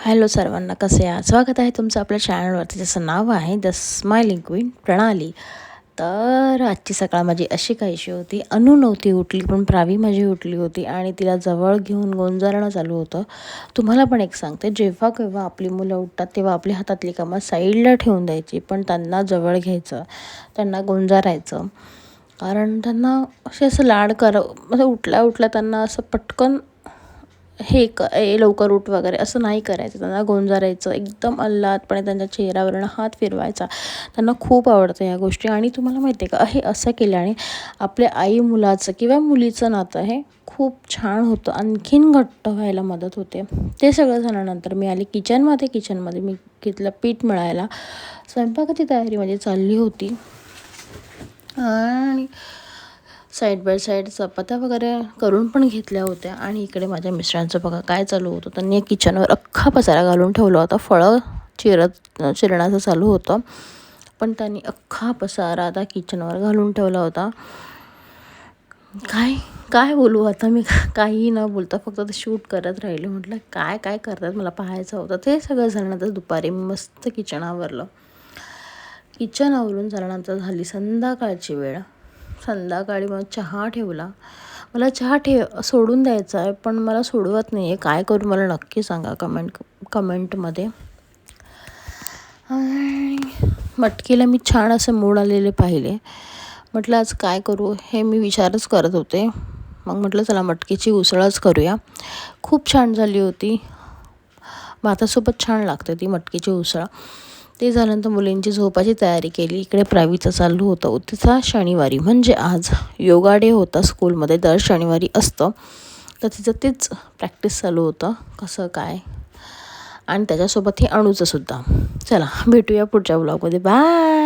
Hello सर्वांना, कसे आहात? स्वागत आहे तुमचं आपल्या चॅनलवरती, ज्याचं नाव आहे द स्माइलिंग क्वीन प्रणाली. तर आजची सकाळ माझी अशी काहीशी होती. अनु नव्हती उठली, पण प्रावी माझी उठली होती आणि तिला जवळ घेऊन गोंजारणं चालू होतं. तुम्हाला पण एक सांगते, जेव्हा केव्हा आपली मुलं उठतात तेव्हा आपली हातातली कामं साईडला ठेवून द्यायची, पण त्यांना जवळ घ्यायचं, त्यांना गोंजारायचं. कारण त्यांना असं लाड म्हणजे उठल्या उठल्या त्यांना असं पटकन लवकर उठ वगैरे असं नाही करायचं. त्यांना गोंजारायचं, एकदम आल्हादपणे त्यांच्या चेहऱ्यावरनं हात फिरवायचा. त्यांना खूप आवडतं ह्या गोष्टी. आणि तुम्हाला माहिती आहे का, हे असं केल्याने आपल्या आई मुलाचं किंवा मुलीचं नातं हे खूप छान होतं, आणखीन घट्ट व्हायला मदत होते. ते सगळं झाल्यानंतर मी आले किचनमध्ये मी घेतलं पीठ मळायला. स्वयंपाकाची तयारी माझी चालली होती आणि साईड बाय साईड चपात्या वगैरे करून पण घेतल्या होत्या. आणि इकडे माझ्या मिस्टरांचं बघा काय चालू होतं. त्यांनी किचनवर अख्खा पसारा घालून ठेवला होता. फळं चिरण्याचं चालू होतं, पण त्यांनी अख्खा पसारा आता किचनवर घालून ठेवला होता. काय बोलू आता मी, काहीही न बोलता फक्त ते शूट करत राहिले. म्हटलं काय काय करतात, मला पाहायचं होतं. ते सगळं झाल्यानंतर दुपारी मी मस्त किचन आवरून झाल्यानंतर झाली संध्याकाळची वेळ. संध्याकाळी मग चहा ठेवला. मला चहा सोडून द्यायचा आहे, पण मला सोडवत नाही आहे. काय करू मला नक्की सांगा कमेंटमध्ये. मटकीला मी छान असे मोड आलेले पाहिले. म्हटलं आज काय करू हे मी विचारच करत होते. मग म्हटलं चला मटकीची उसळच करूया. खूप छान झाली होती. भातासोबत छान लागते ती मटकीची उसळ. ते झाल्यानंतर मुलींची झोपाची तयारी केली. इकडे प्रावीचं चालू होतं. तिचा शनिवारी म्हणजे आज योगा डे होता स्कूलमध्ये. दर शनिवारी असतं, तर तिचं तेच प्रॅक्टिस चालू होतं कसं काय. आणि त्याच्यासोबत हे अणूचं सुद्धा. चला भेटूया पुढच्या ब्लॉगमध्ये. बाय.